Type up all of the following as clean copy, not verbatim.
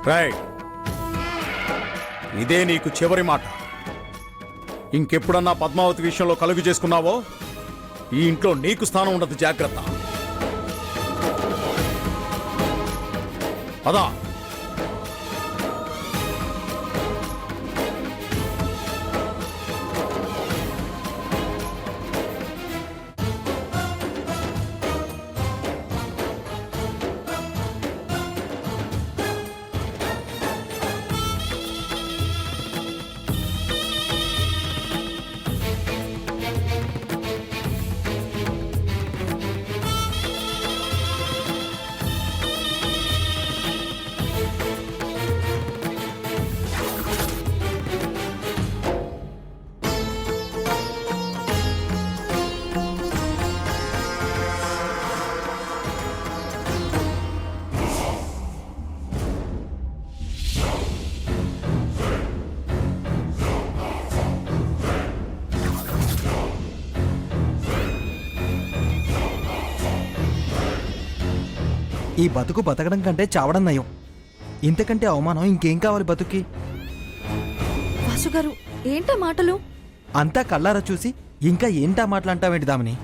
Right, ఇదే నీకు చివరి మాట. ఇంకెప్పుడన్నా పద్మావతి విషయంలో కలుగు చేసుకున్నావో ఈ ఇంట్లో నీకు స్థానం ఉండదు. జాగ్రత్త. అదా ఈ బతుకు బతకడం కంటే చావడం నయం. ఇంతకంటే అవమానం ఇంకేం కావాలి బతుకి? వాసుగారు, ఏంటా మాటలు? అంతా కళ్ళారా చూసి ఇంకా ఏంటా మాటలంటావేంటి దామిని?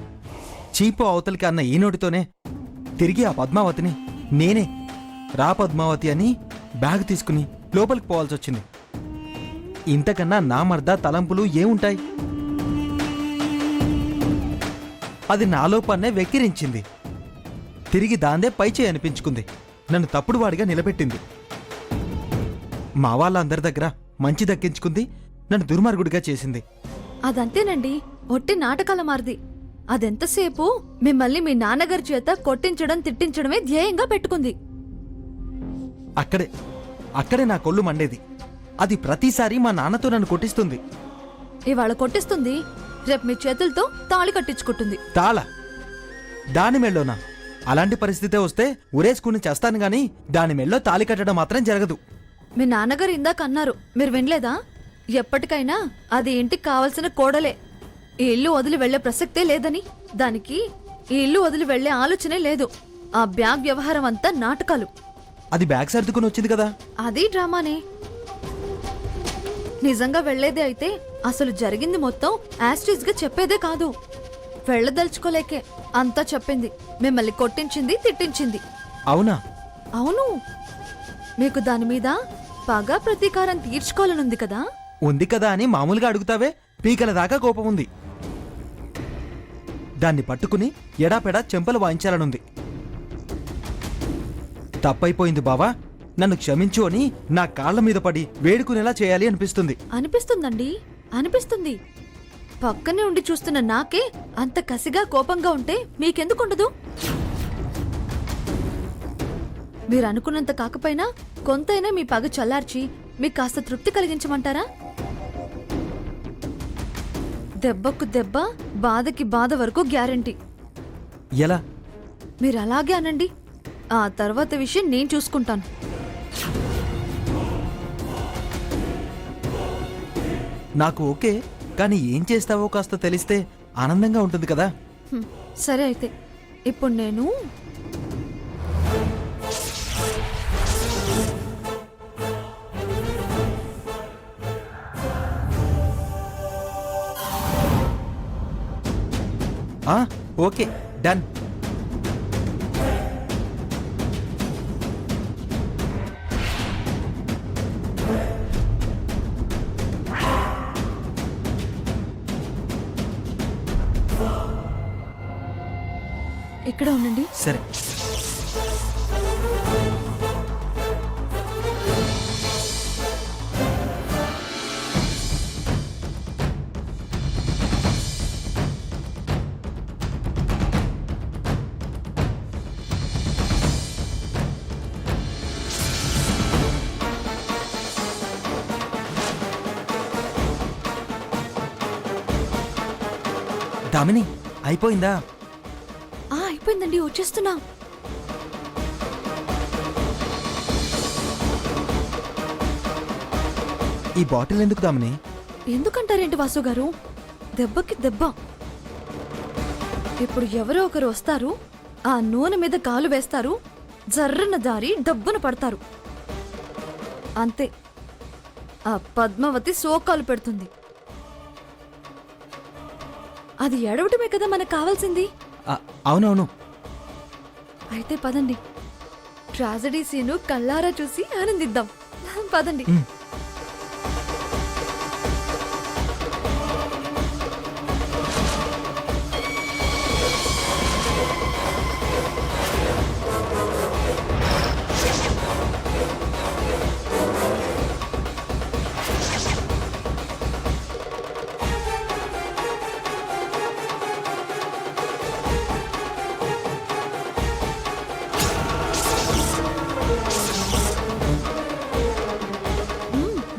చీపు అవతలికి అన్న ఈ నోటితోనే తిరిగి ఆ పద్మావతిని నేనే రా పద్మావతి అని బ్యాగ్ తీసుకుని లోపలికి పోవాల్సొచ్చింది. ఇంతకన్నా నా మర్దా తలంపులు ఏముంటాయి? అది నాలో పన్నే వెక్కిరించింది. తిరిగి దాందే పైచేయి అనిపించుకుంది. నన్ను తప్పుడు వాడిగా నిలబెట్టింది. మా వాళ్ళందరి దగ్గర మంచి దక్కించుకుంది. నన్ను దుర్మార్గుడిగా చేసింది. అదంతేనండి, ఒట్టి నాటకాల మారిది. అదెంతసేపు మిమ్మల్ని మీ నాన్నగారి చేత కొట్టించడం తిట్టించడమే ధ్యేయంగా పెట్టుకుంది. అక్కడే నా కొల్లు మండేది. అది ప్రతిసారి మా నాన్నతో నన్ను కొట్టిస్తుంది. ఇవాళ కొట్టిస్తుంది, రేపు మీ చేతులతో తాళి కట్టించుకుంటుంది. తాళ దాని మెళ్ళోనా? అలాంటి పరిస్థితే వస్తే ఉరేసుకుని చేస్తాను గాని దాని మెళ్ళో తాళి కట్టడం మాత్రం జరగదు. మీ నాన్నగారు ఇందాక అన్నారు, మీరు వినలేదా? ఎప్పటికైనా అది ఇంటికి కావలసిన కోడలే. ఈ ఇల్లు వదిలి వెళ్లే ప్రసక్తే లేదని. దానికి ఈ ఇల్లు వదిలి వెళ్లే ఆలోచనే లేదు. ఆ బ్యాగ్ వ్యవహారం అంతా నాటకాలు. అది బ్యాగ్ సర్దుకుని వచ్చింది కదా. అది డ్రామానే. నిజంగా వెళ్లేదే అయితే అసలు జరిగింది మొత్తం యాస్ట్రీస్ గా చెప్పేదే కాదు. వెళ్లదలుచుకోలేకే అంతా చెప్పింది. మిమ్మల్ని కొట్టించింది, తిట్టించింది. అవునా? అవును. మీకు దాని మీద పగ ప్రతీకారం తీర్చుకోవాలనుంది కదా? ఉంది కదా అని మామూలుగా అడుగుతావే? పీకల దాకా కోపం ఉంది. దాన్ని పట్టుకుని ఎడాపెడా చెంపలు వాయించాలనుంది. తప్పైపోయింది బావా, నన్ను క్షమించు అని నా కాళ్ల మీద పడి వేడుకునేలా చేయాలి అనిపిస్తుంది. అనిపిస్తుందండి, అనిపిస్తుంది. పక్కనే ఉండి చూస్తున్న నాకే అంత కసిగా కోపంగా ఉంటే మీకెందుకుండదు? మీరు అనుకున్నంత కాకపోయినా కొంతైనా మీ పగ చల్లార్చి మీకు కాస్త తృప్తి కలిగించమంటారా? దెబ్బకు దెబ్బ, బాధకి బాధ వరకు గ్యారంటీ. ఎలా? మీరు అలాగే అనండి. ఆ తర్వాత విషయం నేను చూసుకుంటాను. నాకు ఓకే, కానీ ఏం చేస్తావో కాస్త తెలిస్తే ఆనందంగా ఉంటుంది కదా. సరే అయితే ఇప్పుడు నేను ఓకే, డన్. ఇక్కడ ఉండండి. సరే. దామిని, అయిపోయిందా? అయిపోయిందండి, వచ్చేస్తున్నా. ఈ బాటిల్ ఎందుకు దామిని? ఎందుకంటారేంటి వాసు గారు? దెబ్బకి దెబ్బ. ఇప్పుడు ఎవరో ఒకరు వస్తారు, ఆ నూనె మీద కాలు వేస్తారు, జర్రన దారి డబ్బున పడతారు. అంతే. ఆ పద్మావతి శోకాలు పెడుతుంది. అది ఏడవటమే కదా మనకు కావాల్సింది. అవునవును. అయితే పదండి, ట్రాజడీ సీను కళ్ళారా చూసి ఆనందిద్దాం. పదండి.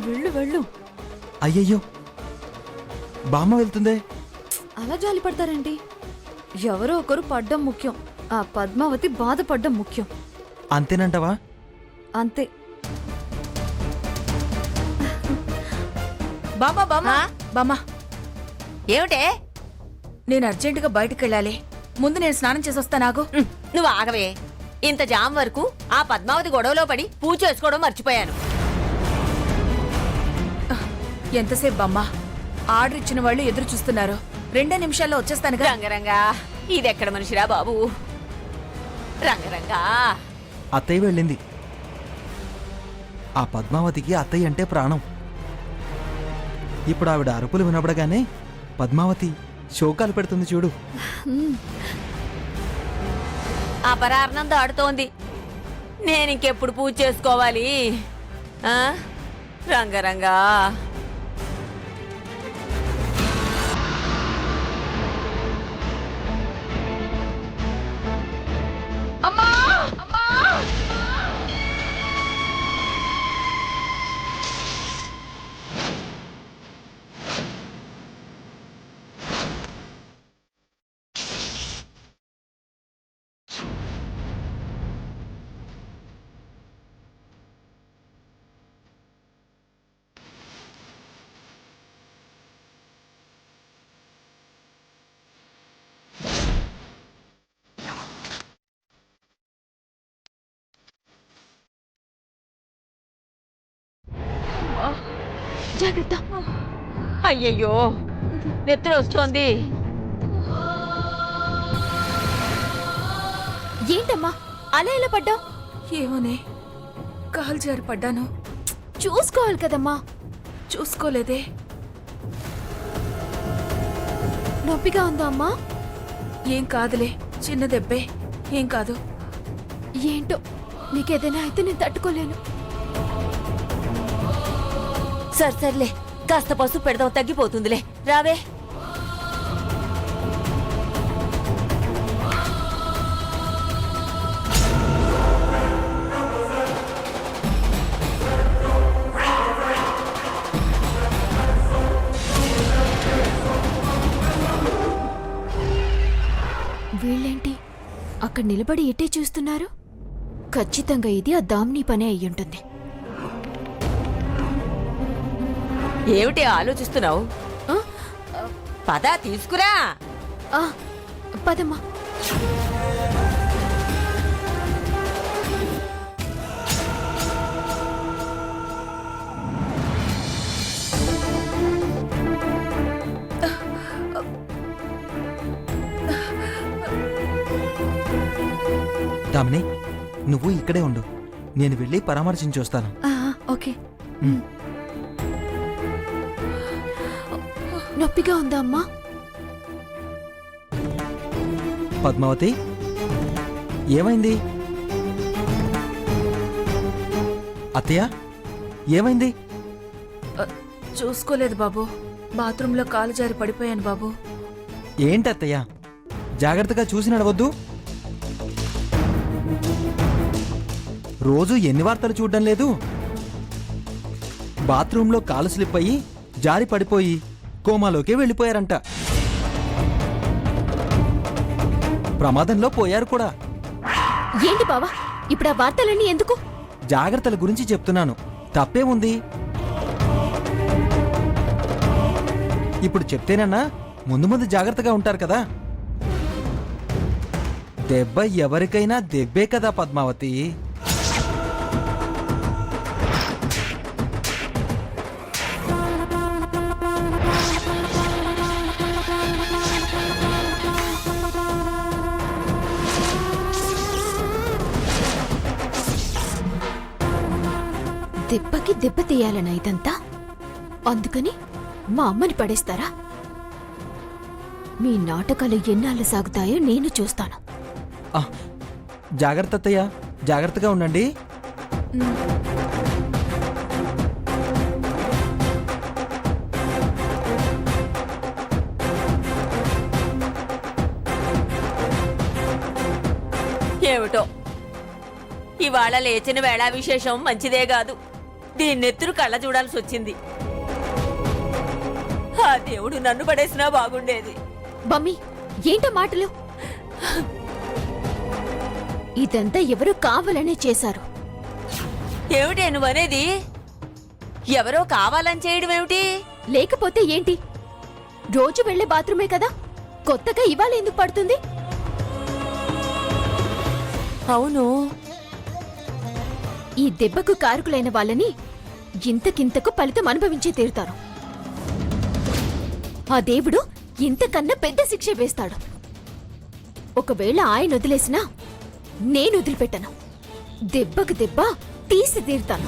వెళ్ళు వెళ్ళు. అయ్యయ్యో, బామ్మ వెళ్తుందే. అలా జాలి పడతారండి. ఎవరో ఒకరు పడ్డం ముఖ్యం, ఆ పద్మావతి బాధపడ్డం ముఖ్యం. అంతేనంటవా? అంతే. బామ్మా బామ్మా బామ్మా, ఏమిటే? నేను అర్జెంటుగా బయటకు వెళ్ళాలి. ముందు నేను స్నానం చేసి వస్తా. నాకు నువ్వు ఆగవే. ఇంత జామ్ వరకు ఆ పద్మావతి గొడవలో పడి పూజ చేసుకోవడం మర్చిపోయాను. ఎంతసేపు బామ్మా? ఆర్డర్ ఇచ్చిన వాళ్ళు ఎదురు చూస్తున్నారు. 2 నిమిషాల్లో వచ్చేస్తానుగా. రంగరంగా, ఇదెక్కడ మనిషిరా బాబు? రంగరంగా, అత్తయ్య వెళ్ళింది. ఆ పద్మావతికి అత్తయ్య అంటే ప్రాణం. ఇప్పుడు ఆవిడ అరుపులు వినబడగానే పద్మావతి శోకాలు పెడుతుంది చూడు. అపరార్ణం దాడుతోంది. నేనింకెప్పుడు పూజ చేసుకోవాలి? ఆ? రంగరంగా, జాగ్రత్త. అయ్యయ్యో, నెత్తురు వస్తోంది. ఏంటమ్మా అలా ఎలా పడ్డావు? ఏమోనే, కాలు జారి పడ్డాను. చూసుకోవాలి కదమ్మా. చూసుకోలేదే. నొప్పిగా ఉందా అమ్మా? ఏం కాదులే, చిన్న దెబ్బే, ఏం కాదు. ఏంటో, నీకేదైనా అయితే నేను తట్టుకోలేను. సర్లే, కాస్త పసుపు పెడదాం, తగ్గిపోతుందిలే. రావే. వీళ్ళేంటి అక్కడ నిలబడి ఎట్టే చూస్తున్నారు? ఖచ్చితంగా ఇది ఆ దామిని పనే అయ్యుంటుంది. ఏమిటి ఆలోచిస్తున్నావు? పద, తీసుకురా. పదమ్మా. దామిని, నువ్వు ఇక్కడే ఉండు. నేను వెళ్ళి పరామర్శించి వస్తాను. ఓకే. నొప్పిగా ఉందా అమ్మా? పద్మావతి, ఏమైంది? అత్తయ్య, ఏమైంది? చూసుకోలేదు బాబు. బాత్రూంలో కాలు జారి పడిపోయాను బాబు. ఏంటి అత్తయ్య, జాగ్రత్తగా చూసి నడవద్దు? రోజు ఎన్ని వార్తలు చూడడం లేదు? బాత్రూంలో కాలు స్లిప్ అయ్యి జారి పడిపోయి కోమాలోకి వెళ్ళిపోయారంట. ప్రమాదంలో పోయారు కూడా. ఏంటి బావా ఇప్పుడు ఆ వార్తలన్నీ ఎందుకు? జాగ్రత్తల గురించి చెప్తున్నాను. తప్పే ఉంది. ఇప్పుడు చెప్తేనన్నా ముందు ముందు జాగ్రత్తగా ఉంటారు కదా. దెబ్బ ఎవరికైనా దెబ్బే కదా పద్మావతి. దెబ్బకి దెబ్బ తీయాలనా ఇదంతా? అందుకని మా అమ్మని పడేస్తారా? మీ నాటకాలు ఎన్నాళ్ళు సాగుతాయో నేను చూస్తాను. ఆ, జాగ్రత్త అత్తయ్య, జాగ్రత్తగా ఉండండి. ఏమిటో ఇవాళ లేచిన వేళ విశేషం మంచిదే కాదు. దీన్నెత్తురు కళ్ళ చూడాల్సి వచ్చింది. ఆ దేవుడు నన్ను పడేసినా బాగుండేది. బమ్మి, ఏంటో మాటలు? ఇదంతా ఎవరో కావాలనే చేశారు. ఏమిటే నువ్వనేది? ఎవరో కావాలని చేయడం ఏమిటి? లేకపోతే ఏంటి? రోజు వెళ్లే బాత్రూమే కదా, కొత్తగా ఇవాళ ఎందుకు పడుతుంది? అవును, ఈ దెబ్బకు కారకులైన వాళ్ళని ఇంతకింతకు ఫలితం అనుభవించే తీరుతారు. ఆ దేవుడు ఇంతకన్నా పెద్ద శిక్ష వేస్తాడు. ఒకవేళ ఆయన వదిలేసినా నేను వదిలిపెట్టను. దెబ్బకు దెబ్బ తీసి తీరుతాను.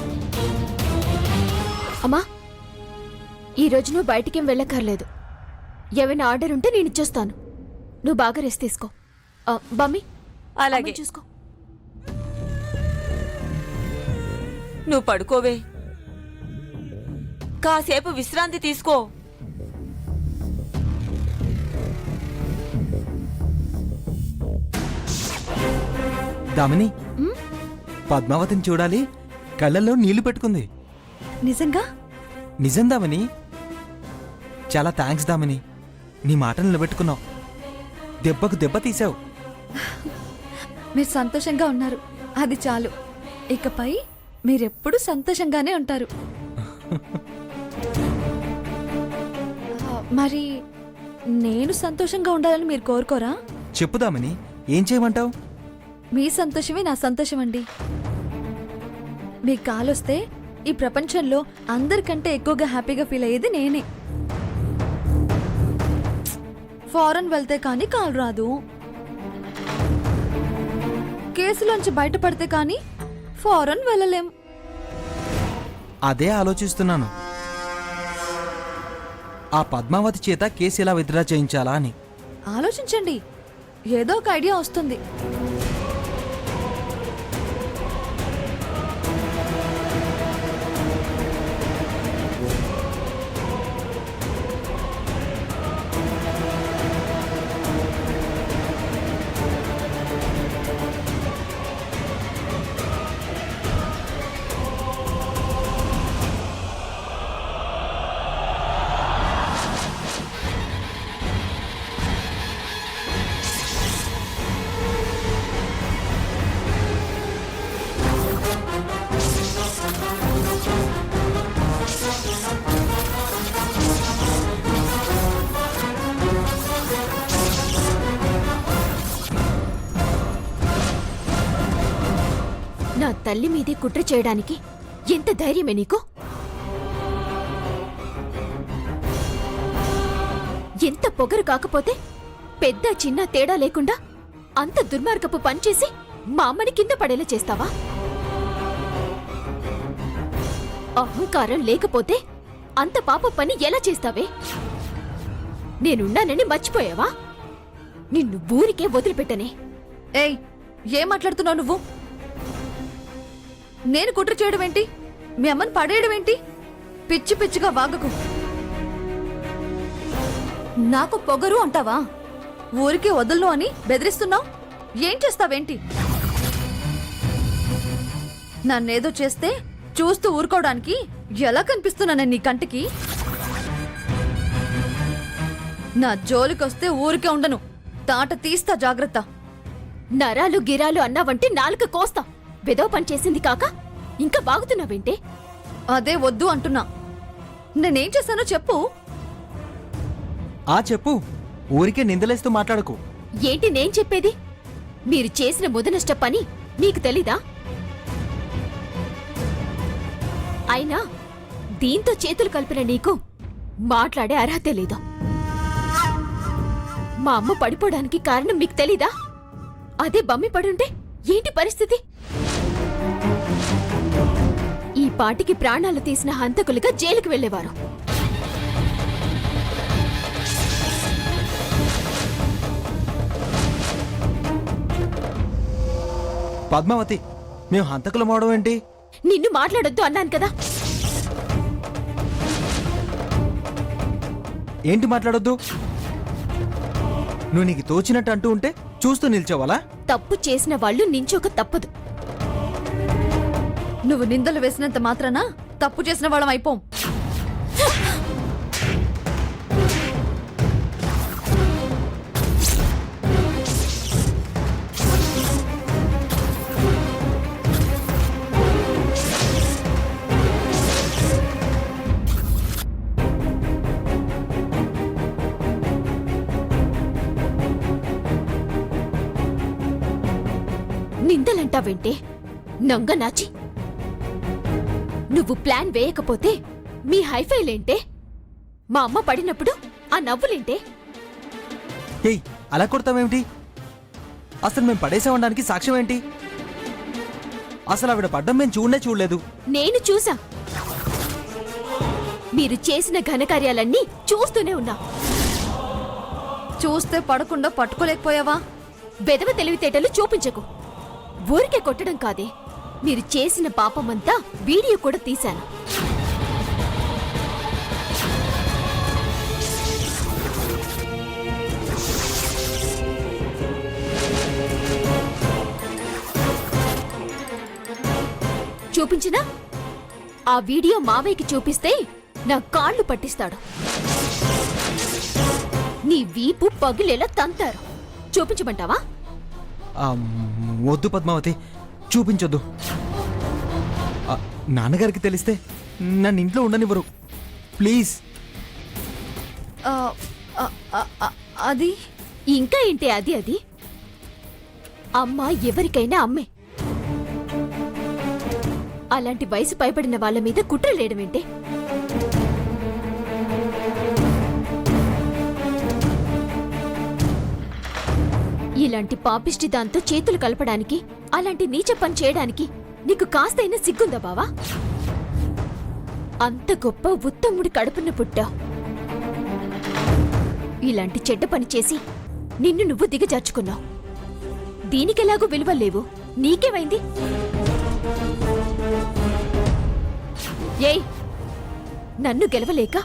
అమ్మా, ఈరోజు నువ్వు బయటికేం వెళ్ళక్కర్లేదు. ఏమైనా ఆర్డర్ ఉంటే నేను ఇచ్చేస్తాను. నువ్వు బాగా రెస్ట్ తీసుకో. బమ్మి, అలాగే. అమ్మని చూసుకో. నువ్వు పడుకోవే, కాసేపు విశ్రాంతి తీసుకో. దామిని, పద్మావతిని చూడాలి, కళ్ళల్లో నీళ్లు పెట్టుకుంది. నిజంగా? నిజం దామిని. చాలా థ్యాంక్స్ దామిని, నీ మాటలు నిలబెట్టుకున్నావు. దెబ్బకు దెబ్బ తీసావు. మీరు సంతోషంగా ఉన్నారు, అది చాలు. ఇకపై మీరెప్పుడు సంతోషంగానే ఉంటారు. మరి నేను సంతోషంగా ఉండాలని మీరు కోరుకోరా? చెప్పు దామిని, ఏం చేయమంటావు? మీ సంతోషమే నా సంతోషం అండి. మీ కాలొస్తే ఈ ప్రపంచంలో అందరికంటే ఎక్కువగా హ్యాపీగా ఫీల్ అయ్యేది నేనే. ఫారెన్ వెళ్తే కానీ కాలు రాదు, కేసులోంచి బయటపడితే కానీ ఫారెన్ వెళ్ళలేం. అదే ఆలోచిస్తున్నాను, ఆ పద్మావతి చేత కేసు ఎలా విత్డ్రా చేయించాలా అని. ఆలోచించండి, ఏదో ఒక ఐడియా వస్తుంది. నా తల్లి మీదే కుట్ర చేయడానికి ఎంత ధైర్యమే నీకు? ఎంత పొగరు కాకపోతే పెద్ద చిన్న తేడా లేకుండా అంత దుర్మార్గపు పనిచేసి మా అమ్మని కింద పడేలా చేస్తావా? అహంకారం లేకపోతే అంత పాప పని ఎలా చేస్తావే? నేనున్నానని మర్చిపోయావా? నిన్ను ఊరికే వదిలిపెట్టనే. ఏయ్, ఏం మాట్లాడుతున్నావు నువ్వు? నేను కుట్ర చేయడం ఏంటి? మీ అమ్మని పడేయడం ఏంటి? పిచ్చి పిచ్చిగా వాగకు. నాకు పొగరు అంటావా? ఊరికే వదలను అని బెదిరిస్తున్నావు. ఏం చేస్తావేంటి? నన్నేదో చేస్తే చూస్తూ ఊరుకోవడానికి ఎలా కనిపిస్తున్నాను నీ కంటికి? నా జోలికొస్తే ఊరికే ఉండను, తాట తీస్తా, జాగ్రత్త. నరాలు గిరాలు అన్నావంటే నాలుక కోస్తా. వెదో పని చేసింది కాక ఇంకా బాగుతున్నావేంటే? అదే వద్దు అంటున్నా. నేనేం చేశానో చెప్పు. చెప్పు, ఊరికే నిందలేస్తూ మాట్లాడకు. ఏంటి నేను చెప్పేది? మీరు చేసిన ముదనష్ట పని నీకు తెలీదా? అయినా దీంతో చేతులు కలిపిన నీకు మాట్లాడే అర్హతే లేదు. మా అమ్మ పడిపోవడానికి కారణం మీకు తెలీదా? అదే బమ్మి పడుంటే ఏంటి పరిస్థితి? ఈ పాటికి ప్రాణాలు తీసిన హంతకులుగా జైలుకి వెళ్లేవారు. పద్మావతి, మేము హంతకులం అవడం ఏంటి? నిన్ను మాట్లాడొద్దు అన్నాను కదా. ఏంటి మాట్లాడొద్దు? నువ్వు నీకు తోచినట్టు అంటూ ఉంటే చూస్తూ నిల్చోవాలా? తప్పు చేసిన వాళ్ళు నించోక తప్పదు. నువ్వు నిందలు వేసినంత మాత్రాన తప్పు చేసిన వాళ్ళం అయిపోం. నిందలంటావేంటే నంగనాచి? నువ్వు ప్లాన్ వేయకపోతే మీ హైఫైలేంటే? మా అమ్మ పడినప్పుడు ఆ నవ్వులేంటే? ఏయ్, అలా కొడతావేమిటి? అసలు మేము పడేసామనడానికి సాక్ష్యం ఏంటి? అసలు ఆవిడ పడ్డం మేము చూడలేదు. నేను చూసా. మీరు చేసిన ఘనకార్యాలన్నీ చూస్తూనే ఉన్నా. చూస్తే పడకుండా పట్టుకోలేకపోయావా? బెదవ తెలివితేటలు చూపించకు. ఊరికే కొట్టడం కాదే, మీరు చేసిన పాపమంతా వీడియో కూడా తీశాను. చూపించినా? ఆ వీడియో మావయ్యకి చూపిస్తే నా కాళ్ళు పట్టిస్తాడు. నీ వీపు పగిలేలా తంతారు. చూపించమంటావా? వద్దు పద్మావతి, చూపించొద్దు. నాన్నగారికి తెలిస్తే నన్ను ఇంట్లో ఉండనివ్వరు. ప్లీజ్. ఆ, ఆ, ఆ, ఆ, అది ఇంకా ఏంటి అది? అమ్మ ఎవరికైనా అమ్మే. అలాంటి వయసు పైబడిన వాళ్ళ మీద కుట్ర లేడమేంటే? ఇలాంటి పాపిష్టి దాంతో చేతులు కలపడానికి, అలాంటి నీచ పని చేయడానికి నీకు కాస్తైనా సిగ్గుందా బావా? అంత గొప్ప ఉత్తముడి కడుపున పుట్టావు. ఇలాంటి చెడ్డ పని చేసి నిన్ను నువ్వు దిగజార్చుకున్నావు. దీనికెలాగూ విలువ లేవు. నీకేమైంది? ఏయ్, నన్ను గెలవలేక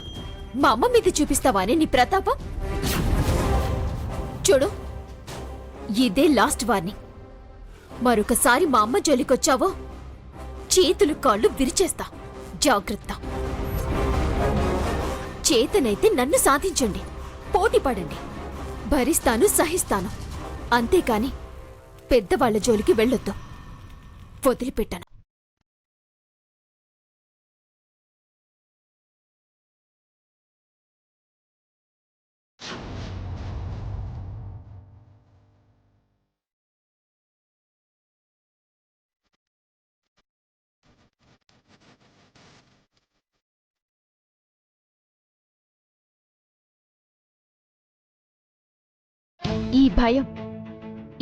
మా అమ్మ మీద చూపిస్తావానే నీ ప్రతాపం? చూడు, ఇదే లాస్ట్ వార్నింగ్. మరొకసారి మా అమ్మ జోలికొచ్చావో చేతులు కాళ్ళు విరిచేస్తా. జాగ్రత్త. చేతనైతే నన్ను సాధించండి, పోటీ పడండి. భరిస్తాను, సహిస్తాను. అంతేకాని పెద్దవాళ్ల జోలికి వెళ్ళొద్దు. వదిలిపెట్టను.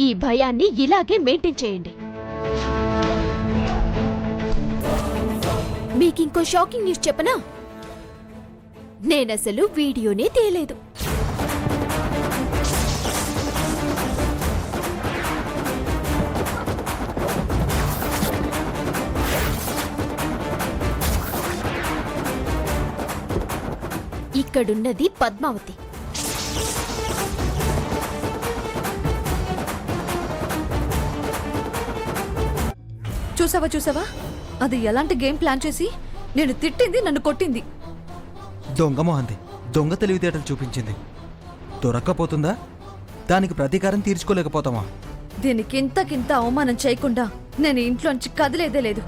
ఈ భయాన్ని ఇలాగే మెయింటైన్ చేయండి. మీకింకో షాకింగ్ న్యూస్ చెప్పనా? నేనసలు వీడియోనే తీయలేదు. ఇక్కడున్నది పద్మావతి. చూసావా? అది ఎలాంటి గేమ్ ప్లాన్ చేసి నేను తిట్టింది, నన్ను కొట్టింది. దొంగ మొహంది, దొంగ తెలివితేటలు చూపించింది. దొరక్కపోతుందా? దానికి ప్రతీకారం తీర్చుకోలేకపోతామా? దీనికి ఇంతకింత అవమానం చేయకుండా నేను ఇంట్లోంచి కదిలేదే లేదు.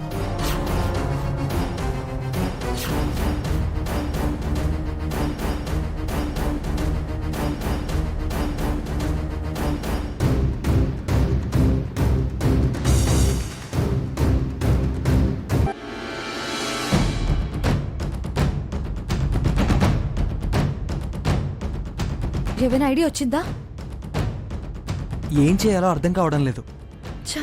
ఏమైనా ఐడియా వచ్చిందా? ఏం చేయాలో అర్థం కావడం లేదు. ఛా